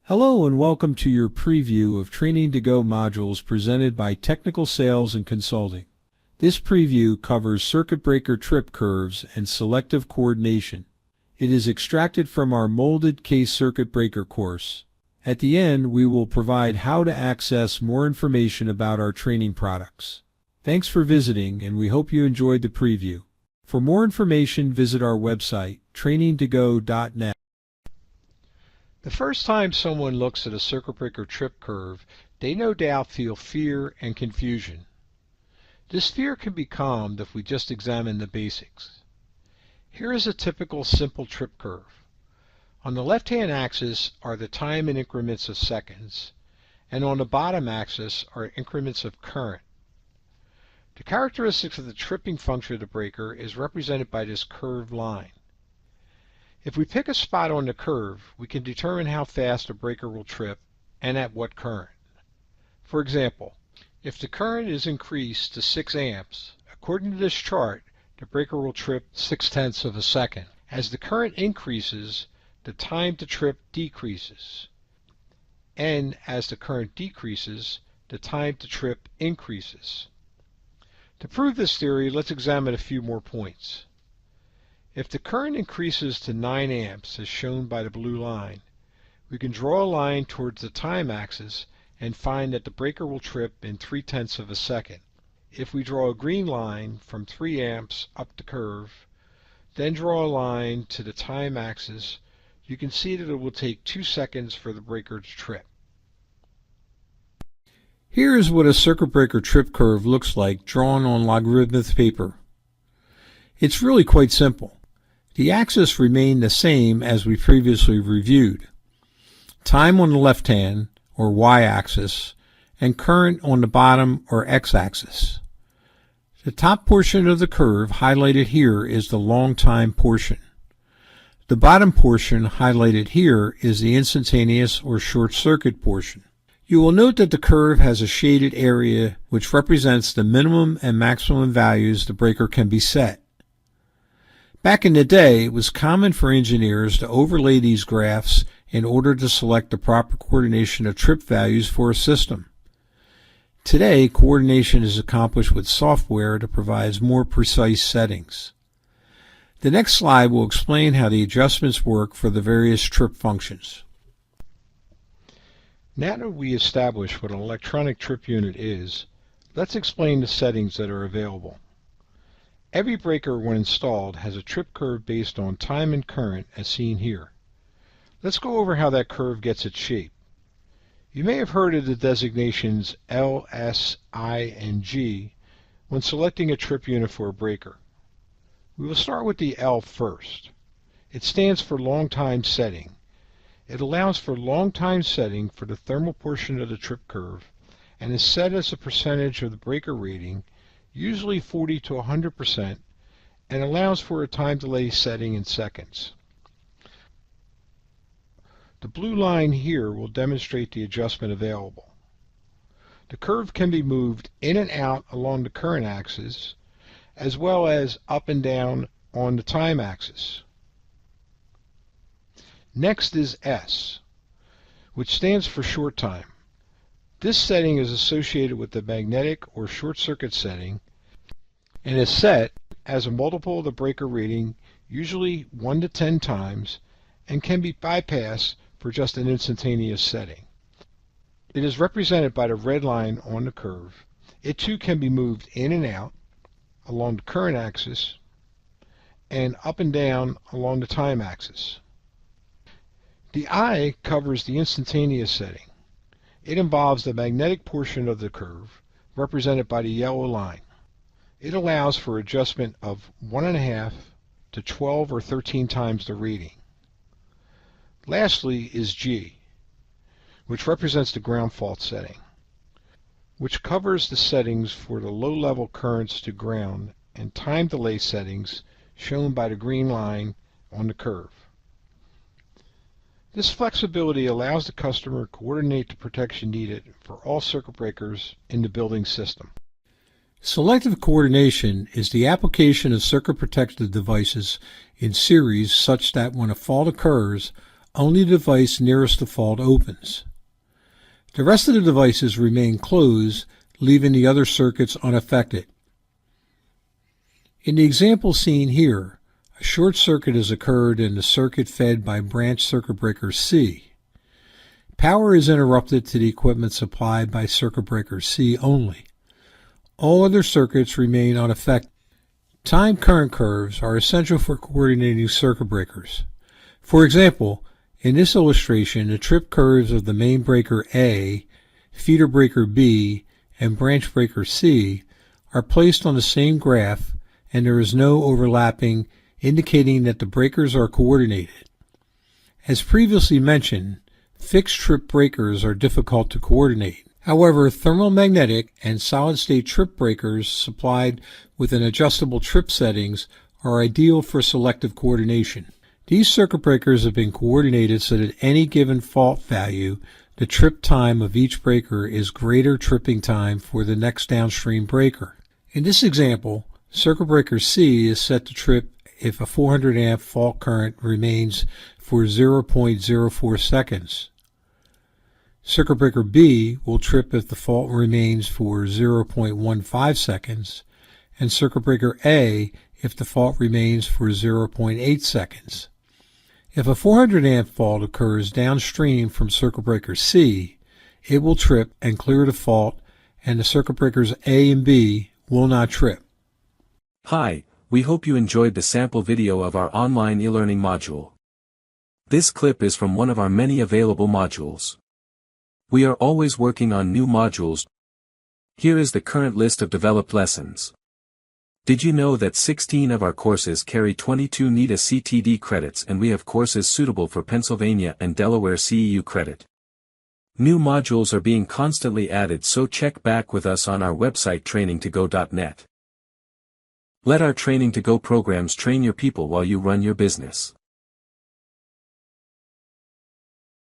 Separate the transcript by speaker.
Speaker 1: Hello and welcome to your preview of Training to Go modules presented by Technical Sales and Consulting. This preview covers circuit breaker trip curves and selective coordination. It is extracted from our molded case circuit breaker course. At the end, we will provide how to access more information about our training products. Thanks for visiting, and we hope you enjoyed the preview. For more information, visit our website, trainingtogo.net.
Speaker 2: The first time someone looks at a circuit breaker trip curve, they no doubt feel fear and confusion. This fear can be calmed if we just examine the basics. Here is a typical simple trip curve. On the left-hand axis are the time in increments of seconds, and on the bottom axis are increments of current. The characteristics of the tripping function of the breaker is represented by this curved line. If we pick a spot on the curve, we can determine how fast a breaker will trip and at what current. For example, if the current is increased to 6 amps, according to this chart, the breaker will trip 0.6 of a second. As the current increases, the time to trip decreases. And as the current decreases, the time to trip increases. To prove this theory, let's examine a few more points. If the current increases to 9 amps, as shown by the blue line, we can draw a line towards the time axis and find that the breaker will trip in 0.3 of a second. If we draw a green line from 3 amps up the curve, then draw a line to the time axis, you can see that it will take 2 seconds for the breaker to trip.
Speaker 1: Here is what a circuit breaker trip curve looks like drawn on logarithmic paper. It's really quite simple. The axes remain the same as we previously reviewed. Time on the left hand, or y-axis, and current on the bottom, or x-axis. The top portion of the curve highlighted here is the long time portion. The bottom portion highlighted here is the instantaneous or short circuit portion. You will note that the curve has a shaded area which represents the minimum and maximum values the breaker can be set. Back in the day, it was common for engineers to overlay these graphs in order to select the proper coordination of trip values for a system. Today, coordination is accomplished with software that provides more precise settings. The next slide will explain how the adjustments work for the various trip functions.
Speaker 2: Now that we establish what an electronic trip unit is, let's explain the settings that are available. Every breaker, when installed, has a trip curve based on time and current, as seen here. Let's go over how that curve gets its shape. You may have heard of the designations L, S, I, and G when selecting a trip unit for a breaker. We will start with the L first. It stands for long time setting. It allows for long time setting for the thermal portion of the trip curve and is set as a percentage of the breaker rating, usually 40 to 100%, and allows for a time delay setting in seconds. The blue line here will demonstrate the adjustment available. The curve can be moved in and out along the current axis, as well as up and down on the time axis. Next is S, which stands for short time. This setting is associated with the magnetic or short circuit setting and is set as a multiple of the breaker rating, usually 1 to 10 times, and can be bypassed for just an instantaneous setting. It is represented by the red line on the curve. It too can be moved in and out along the current axis and up and down along the time axis. The I covers the instantaneous setting. It involves the magnetic portion of the curve, represented by the yellow line. It allows for adjustment of 1.5 to 12 or 13 times the rating. Lastly is G, which represents the ground fault setting, which covers the settings for the low-level currents to ground and time delay settings shown by the green line on the curve. This flexibility allows the customer to coordinate the protection needed for all circuit breakers in the building system.
Speaker 1: Selective coordination is the application of circuit protective devices in series such that when a fault occurs, only the device nearest the fault opens. The rest of the devices remain closed, leaving the other circuits unaffected. In the example seen here, a short circuit has occurred in the circuit fed by branch circuit breaker C. Power is interrupted to the equipment supplied by circuit breaker C only. All other circuits remain unaffected. Time current curves are essential for coordinating circuit breakers. For example, in this illustration, the trip curves of the main breaker A, feeder breaker B, and branch breaker C are placed on the same graph, and there is no overlapping, indicating that the breakers are coordinated. As previously mentioned, fixed trip breakers are difficult to coordinate. However, thermomagnetic and solid-state trip breakers supplied with an adjustable trip settings are ideal for selective coordination. These circuit breakers have been coordinated so that any given fault value, the trip time of each breaker is greater tripping time for the next downstream breaker. In this example, circuit breaker C is set to trip if a 400 amp fault current remains for 0.04 seconds. Circuit breaker B will trip if the fault remains for 0.15 seconds, and circuit breaker A if the fault remains for 0.8 seconds. If a 400 amp fault occurs downstream from circuit breaker C, it will trip and clear the fault, and the circuit breakers A and B will not trip.
Speaker 3: Hi, we hope you enjoyed the sample video of our online e-learning module. This clip is from one of our many available modules. We are always working on new modules. Here is the current list of developed lessons. Did you know that 16 of our courses carry 22 NETA CTD credits, and we have courses suitable for Pennsylvania and Delaware CEU credit? New modules are being constantly added, so check back with us on our website trainingtogo.net. Let our Training to Go programs train your people while you run your business.